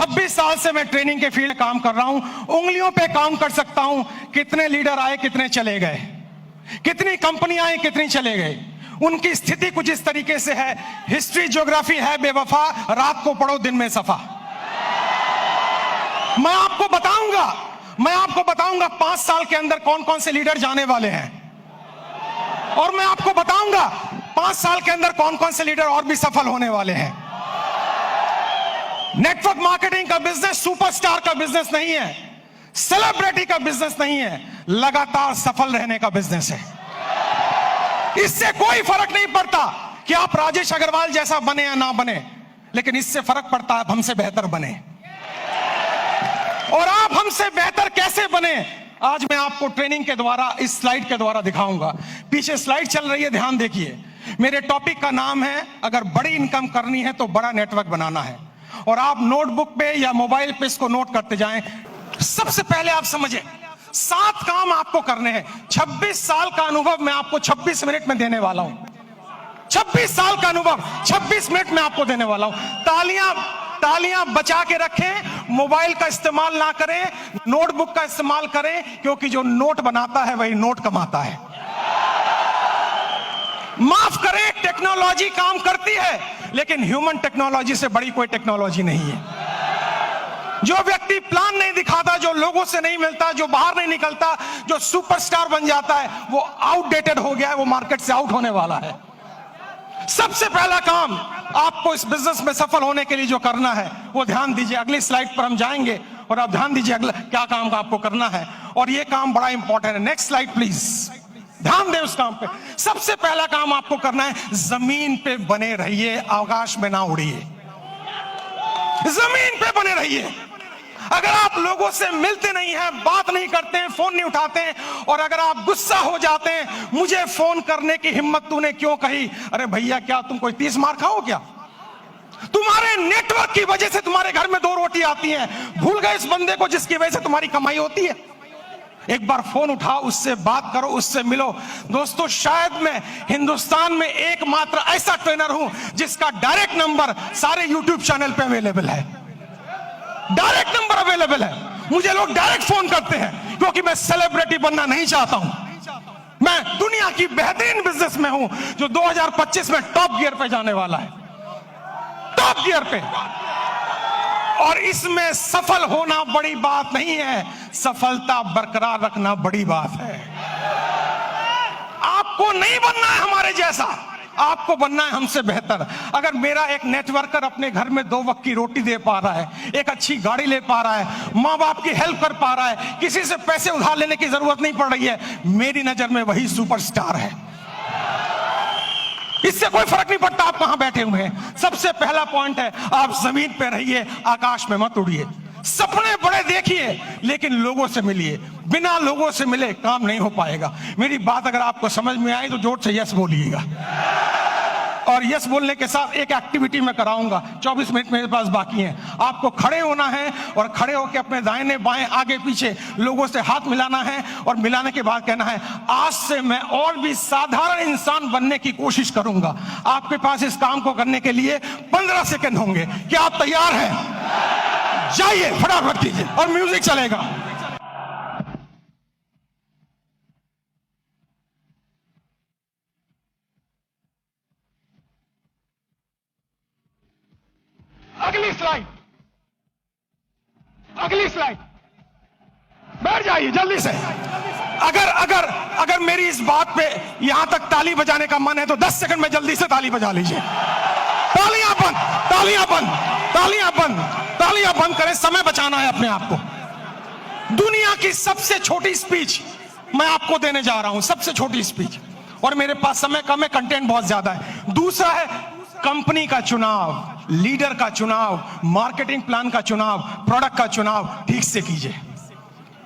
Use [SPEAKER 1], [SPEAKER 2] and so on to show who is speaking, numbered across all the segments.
[SPEAKER 1] 26 साल से मैं ट्रेनिंग के फील्ड में काम कर रहा हूं, उंगलियों पे काम कर सकता हूं कितने लीडर आए, कितने चले गए, कितनी कंपनियां आई, कितनी चले गए। उनकी स्थिति कुछ इस तरीके से है, हिस्ट्री ज्योग्राफी है बेवफा, रात को पढ़ो दिन में सफा। मैं आपको बताऊंगा 5 साल के अंदर कौन कौन से लीडर जाने वाले हैं, और मैं आपको बताऊंगा 5 साल के अंदर कौन कौन से लीडर और भी सफल होने वाले हैं। नेटवर्क मार्केटिंग का बिजनेस सुपरस्टार का बिजनेस नहीं है, सेलिब्रिटी का बिजनेस नहीं है, लगातार सफल रहने का बिजनेस है। इससे कोई फर्क नहीं पड़ता कि आप राजेश अग्रवाल जैसा बने या ना बने, लेकिन इससे फर्क पड़ता है आप हमसे बेहतर बने। और आप हमसे बेहतर कैसे बने, आज मैं आपको ट्रेनिंग के द्वारा, इस स्लाइड के द्वारा दिखाऊंगा। पीछे स्लाइड चल रही है, ध्यान देखिए। मेरे टॉपिक का नाम है, अगर बड़ी इनकम करनी है तो बड़ा नेटवर्क बनाना है। और आप नोटबुक पे या मोबाइल पे इसको नोट करते जाएं। सबसे पहले आप समझें, 7 काम आपको करने हैं। 26 साल का अनुभव मैं आपको 26 मिनट में देने वाला हूं। 26 साल का अनुभव 26 मिनट में आपको देने वाला हूं। तालियां बचा के रखें, मोबाइल का इस्तेमाल ना करें, नोटबुक का इस्तेमाल करें, क्योंकि जो नोट बनाता है वही नोट कमाता है। माफ करें, टेक्नोलॉजी काम करती है, लेकिन ह्यूमन टेक्नोलॉजी से बड़ी कोई टेक्नोलॉजी नहीं है। जो व्यक्ति प्लान नहीं दिखाता, जो लोगों से नहीं मिलता, जो बाहर नहीं निकलता, जो सुपरस्टार बन जाता है, वो आउटडेटेड हो गया है, वो मार्केट से आउट होने वाला है। सबसे पहला काम आपको इस बिजनेस में सफल होने के लिए जो करना है वो ध्यान दीजिए। अगली स्लाइड पर हम जाएंगे और आप ध्यान दीजिए अगला क्या काम का आपको करना है, और ये काम बड़ा इंपॉर्टेंट है। नेक्स्ट स्लाइड प्लीज, ध्यान दें उस काम पे। सबसे पहला काम आपको करना है, जमीन पे बने रहिए, आकाश में ना उड़िए। जमीन पे बने रहिए। अगर आप लोगों से मिलते नहीं हैं, बात नहीं करते हैं, फोन नहीं उठाते हैं, और अगर आप गुस्सा हो जाते हैं, मुझे फोन करने की हिम्मत तूने क्यों कही, अरे भैया क्या तुम कोई 30 मार खाओ क्या? तुम्हारे नेटवर्क की वजह से तुम्हारे घर में 2 रोटी आती हैं। भूल गए इस बंदे को जिसकी वजह से तुम्हारी कमाई होती है? एक बार फोन उठाओ, उससे बात करो, उससे मिलो। दोस्तों, शायद मैं हिंदुस्तान में एकमात्र ऐसा ट्रेनर हूं जिसका डायरेक्ट नंबर सारे यूट्यूब चैनल पे अवेलेबल है। डायरेक्ट नंबर अवेलेबल है, मुझे लोग डायरेक्ट फोन करते हैं, क्योंकि मैं सेलिब्रिटी बनना नहीं चाहता हूं। मैं दुनिया की बेहतरीन बिजनेस में हूं जो 2025 में टॉप गियर पे जाने वाला है, टॉप गियर पे। और इसमें सफल होना बड़ी बात नहीं है, सफलता बरकरार रखना बड़ी बात है। आपको नहीं बनना है हमारे जैसा, आपको बनना है हमसे बेहतर। अगर मेरा एक नेटवर्कर अपने घर में 2 वक्त की रोटी दे पा रहा है, एक अच्छी गाड़ी ले पा रहा है, माँ बाप की हेल्प कर पा रहा है, किसी से पैसे उधार लेने की जरूरत नहीं पड़ रही है, मेरी नजर में वही सुपरस्टार है। इससे कोई फर्क नहीं पड़ता आप कहां बैठे हुए हैं। सबसे पहला पॉइंट है, आप जमीन पे रहिए, आकाश में मत उड़िए। सपने बड़े देखिए, लेकिन लोगों से मिलिए। बिना लोगों से मिले काम नहीं हो पाएगा। मेरी बात अगर आपको समझ में आई तो जोर से यस बोलिएगा। और यस बोलने के साथ एक एक्टिविटी मैं कराऊंगा। 24 मिनट मेरे पास बाकी हैं। आपको खड़े होना है और खड़े होकर अपने दाहिने बाएं आगे पीछे लोगों से हाथ मिलाना है, और मिलाने के बाद कहना है, आज से मैं और भी साधारण इंसान बनने की कोशिश करूंगा। आपके पास इस काम को करने के लिए 15 सेकंड होंगे। क्या आप तैयार हैं? जाइए, फटाफट कीजिए, और म्यूजिक चलेगा। अगली स्लाइड, बैठ जाइए जल्दी से। अगर मेरी इस बात पे यहां तक ताली बजाने का मन है तो 10 सेकंड में जल्दी से ताली बजा लीजिए। तालियां बंद, तालियां बंद, तालियां बंद, तालियां बंद करें, समय बचाना है अपने आप को। दुनिया की सबसे छोटी स्पीच मैं आपको देने जा रहा हूं, सबसे छोटी स्पीच, और मेरे पास समय कम है, कंटेंट बहुत ज्यादा है। दूसरा है कंपनी का चुनाव, लीडर का चुनाव, मार्केटिंग प्लान का चुनाव, प्रोडक्ट का चुनाव ठीक से कीजिए।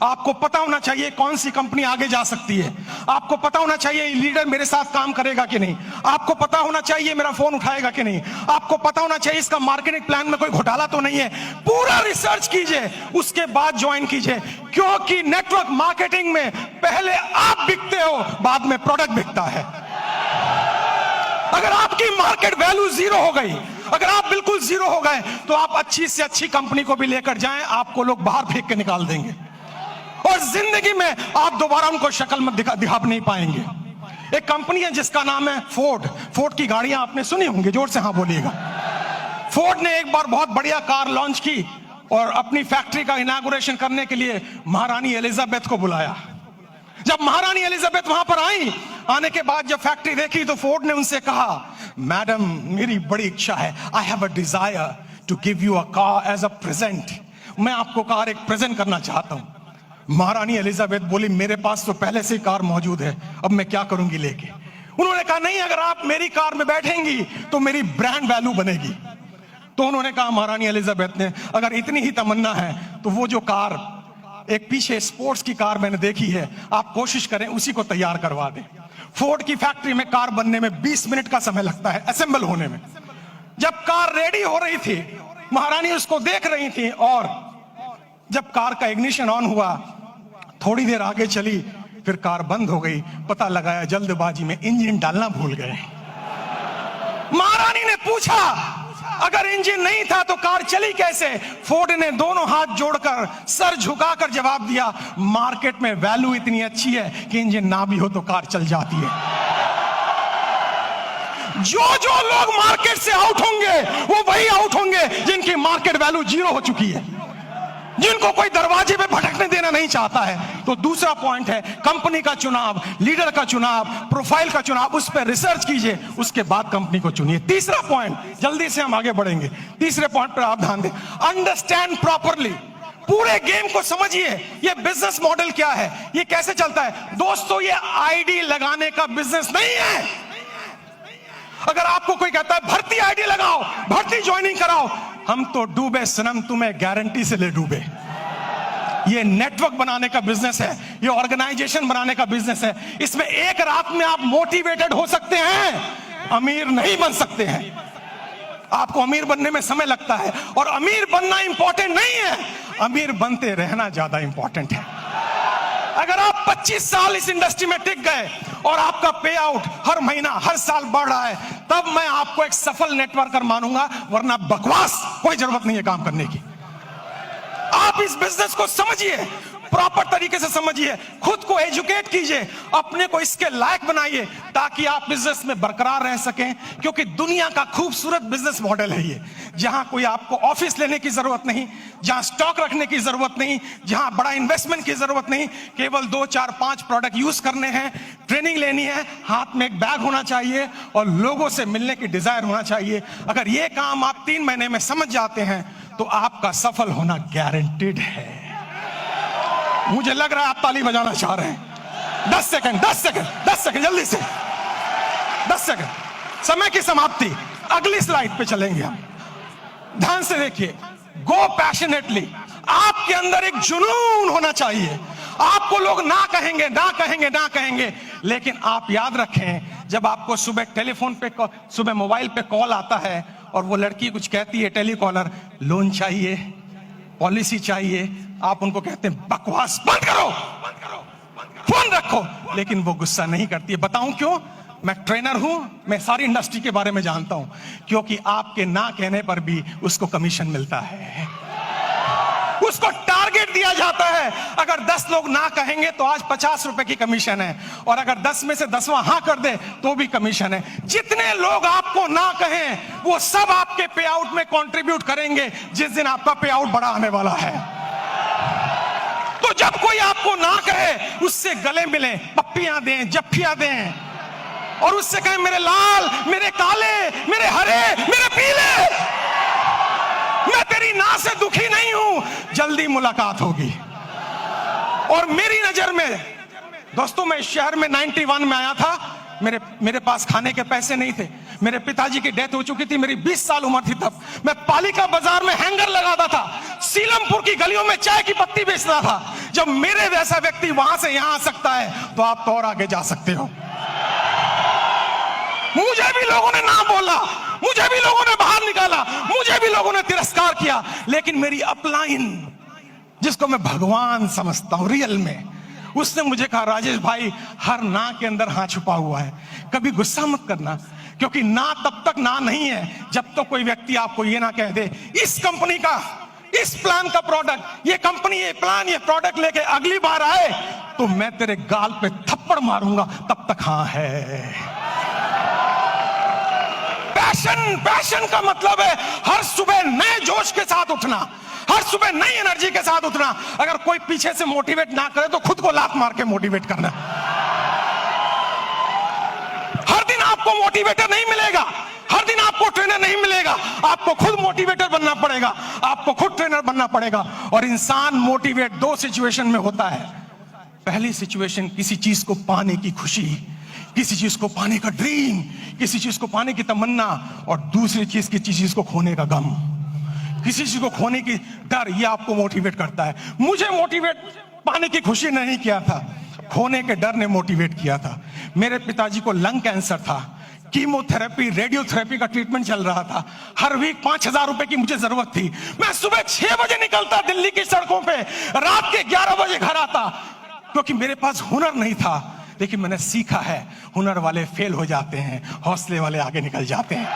[SPEAKER 1] आपको पता होना चाहिए कौन सी कंपनी आगे जा सकती है। आपको पता होना चाहिए लीडर मेरे साथ काम करेगा कि नहीं। आपको पता होना चाहिए मेरा फोन उठाएगा कि नहीं। आपको पता होना चाहिए इसका मार्केटिंग प्लान में कोई घोटाला तो नहीं है। पूरा रिसर्च कीजिए, उसके बाद ज्वाइन कीजिए, क्योंकि नेटवर्क मार्केटिंग में पहले आप बिकते हो, बाद में प्रोडक्ट बिकता है। अगर आपकी मार्केट वैल्यू 0 हो गई, अगर आप बिल्कुल जीरो हो गए तो आप अच्छी से अच्छी कंपनी को भी लेकर जाएं, आपको लोग बाहर फेंक के निकाल देंगे और जिंदगी में आप दोबारा उनको शक्ल में दिखा नहीं पाएंगे। एक कंपनी है जिसका नाम है फोर्ड। फोर्ड की गाड़ियां आपने सुनी होंगी, जोर से हाँ बोलिएगा। फोर्ड ने एक बार बहुत बढ़िया कार लॉन्च की और अपनी फैक्ट्री का इनॉग्रेशन करने के लिए महारानी एलिजाबेथ को बुलाया। जब महारानी एलिजाबेथ वहां पर आई, आने के बाद जब फैक्ट्री देखी तो फोर्ड ने उनसे कहा, मैडम मेरी बड़ी इच्छा है, I have a desire to give you a car as a present. मैं आपको कार एक प्रेजेंट करना चाहता हूं। महारानी एलिजाबेथ बोली, मेरे पास तो पहले से कार मौजूद है, अब मैं क्या करूंगी लेके। उन्होंने कहा, नहीं, अगर आप मेरी कार में बैठेंगी तो मेरी ब्रांड वैल्यू बनेगी। तो उन्होंने कहा, महारानी एलिजाबेथ ने, अगर इतनी ही तमन्ना है तो वो जो कार एक पीछे स्पोर्ट्स की कार मैंने देखी है, आप कोशिश करें उसी को तैयार करवा दें। फोर्ड की फैक्ट्री में कार बनने में 20 मिनट का समय लगता है, असेंबल होने में। जब कार रेडी हो रही थी, महारानी उसको देख रही थी और जब कार का इग्निशन ऑन हुआ, थोड़ी देर आगे चली, फिर कार बंद हो गई। पता लगाया जल्दबाजी में इंजन डालना भूल गए। महारानी ने पूछा, अगर इंजन नहीं था तो कार चली कैसे? फोर्ड ने दोनों हाथ जोड़कर सर झुकाकर जवाब दिया, मार्केट में वैल्यू इतनी अच्छी है कि इंजन ना भी हो तो कार चल जाती है। जो लोग मार्केट से आउट होंगे वो वही आउट होंगे जिनकी मार्केट वैल्यू जीरो हो चुकी है, जिनको कोई दरवाजे पे भटकने देना नहीं चाहता है। तो दूसरा पॉइंट है कंपनी का चुनाव, लीडर का चुनाव, प्रोफाइल का चुनाव, उस पर रिसर्च कीजिए, उसके बाद कंपनी को चुनिए। तीसरा पॉइंट, जल्दी से हम आगे बढ़ेंगे, तीसरे पॉइंट पर आप ध्यान दें, अंडरस्टैंड प्रॉपरली। पूरे गेम को समझिए, ये बिजनेस मॉडल क्या है, ये कैसे चलता है। दोस्तों, ये आईडी लगाने का बिजनेस नहीं है। अगर आपको कोई कहता है भर्ती आईडी लगाओ, भर्ती ज्वाइनिंग कराओ, हम तो डूबे सनम, तुम्हें गारंटी से ले डूबे। ये नेटवर्क बनाने का बिजनेस है, ये ऑर्गेनाइजेशन बनाने का बिजनेस है। इसमें एक रात में आप मोटिवेटेड हो सकते हैं, अमीर नहीं बन सकते हैं। आपको अमीर बनने में समय लगता है और अमीर बनना इंपॉर्टेंट नहीं है, अमीर बनते रहना ज्यादा इंपॉर्टेंट है। अगर आप 25 साल इस इंडस्ट्री में टिक गए और आपका पे आउट हर महीना हर साल बढ़ रहा है, तब मैं आपको एक सफल नेटवर्कर मानूंगा, वरना बकवास कोई जरूरत नहीं है काम करने की। आप इस बिजनेस को समझिए, प्रॉपर तरीके से समझिए, खुद को एजुकेट कीजिए, अपने को इसके लायक बनाइए ताकि आप बिजनेस में बरकरार रह सकें। क्योंकि दुनिया का खूबसूरत बिजनेस मॉडल है ये, जहां कोई आपको ऑफिस लेने की जरूरत नहीं, जहां स्टॉक रखने की जरूरत नहीं, जहां बड़ा इन्वेस्टमेंट की जरूरत नहीं, केवल 2, 4, 5 प्रोडक्ट यूज करने हैं, ट्रेनिंग लेनी है, हाथ में एक बैग होना चाहिए और लोगों से मिलने की डिजायर होना चाहिए। अगर ये काम आप 3 महीने में समझ जाते हैं तो आपका सफल होना गारंटेड है। मुझे लग रहा है आप ताली बजाना चाह रहे हैं। 10 सेकंड जल्दी से, 10 सेकंड, समय की समाप्ति। अगली स्लाइड पे चलेंगे हम। ध्यान से देखिए, गो पैशनेटली। आपके अंदर एक जुनून होना चाहिए। आपको लोग ना कहेंगे, लेकिन आप याद रखें, जब आपको सुबह टेलीफोन पे, सुबह मोबाइल पे कॉल आता है और वो लड़की कुछ कहती है, टेलीकॉलर, लोन चाहिए, पॉलिसी चाहिए, आप उनको कहते हैं बकवास बंद करो, फोन रखो, लेकिन वो गुस्सा नहीं करती है। बताऊं क्यों? मैं ट्रेनर हूं, मैं सारी इंडस्ट्री के बारे में जानता हूं। क्योंकि आपके ना कहने पर भी उसको कमीशन मिलता है, उसको टारगेट दिया जाता है। अगर 10 लोग ना कहेंगे तो आज 50 रुपए की कमीशन है, और अगर 10 में से 10वां हाँ कर दे तो भी कमीशन है। जितने लोग आपको ना कहें वो सब आपके पे आउट में कंट्रीब्यूट करेंगे जिस दिन आपका पे आउट बड़ा आने वाला है। तो जब कोई आपको ना कहे, उससे गले मिलें, पप्पियां दें, जफ्फियां दें और उससे कहें, मेरे लाल, मेरे काले, मेरे हरे, मेरे पीले, मैं तेरी ना से दुखी नहीं हूं, जल्दी मुलाकात होगी। और मेरी नजर में दोस्तों, मैं इस शहर में 91 में आया था, मेरे पास खाने के पैसे नहीं थे, मेरे पिताजी की डेथ हो चुकी थी, मेरी 20 साल उम्र थी तब। मैं पालिका बाजार में हैंगर लगाता था, सीलमपुर की गलियों में चाय की पत्ती बेचता था। जब मेरे जैसा व्यक्ति वहां से यहां आ सकता है तो आप तो और आगे जा सकते हो। मुझे भी लोगों ने ना बोला, मुझे भी लोगों ने बाहर निकाला, मुझे भी लोगों ने तिरस्कार किया, लेकिन मेरी अपलाइन, जिसको मैं भगवान समझता हूं रियल में, उसने मुझे कहा, राजेश भाई, हर ना के अंदर हाँ छुपा हुआ है, कभी गुस्सा मत करना, क्योंकि ना तब तक ना नहीं है जब तक कोई व्यक्ति आपको ये ना कह दे इस कंपनी का, इस प्लान का प्रोडक्ट, ये कंपनी, ये प्लान, ये प्रोडक्ट लेके अगली बार आए तो मैं तेरे गाल पे थप्पड़ मारूंगा, तब तक हाँ है। पैशन का मतलब है हर सुबह नए जोश के साथ उठना, हर सुबह नई एनर्जी के साथ उठना। अगर कोई पीछे से मोटिवेट ना करे तो खुद को लात मार के मोटिवेट करना। हर दिन आपको मोटिवेटर नहीं मिलेगा, हर दिन आपको ट्रेनर नहीं मिलेगा, आपको खुद मोटिवेटर बनना पड़ेगा, आपको खुद ट्रेनर बनना पड़ेगा। और इंसान मोटिवेट दो सिचुएशन में होता है। पहली सिचुएशन किसी चीज को पाने की खुशी, किसी चीज को पाने का ड्रीम, किसी चीज को पाने की तमन्ना, और दूसरी चीज किसी चीज को खोने का गम, किसी चीज को खोने की डर, ये आपको मोटिवेट करता है। मुझे मोटिवेट पाने की खुशी नहीं किया था, खोने के डर ने मोटिवेट किया था। मेरे पिताजी को लंग कैंसर था, कीमोथेरेपी, रेडियोथेरेपी का ट्रीटमेंट चल रहा था। हर वीक 5,000 रुपए की मुझे जरूरत थी। मैं सुबह 6 बजे निकलता दिल्ली की सड़कों पे, रात के 11 बजे घर आता, क्योंकि मेरे पास हुनर नहीं था। लेकिन मैंने सीखा है, हुनर वाले फेल हो जाते हैं, हौसले वाले आगे निकल जाते हैं।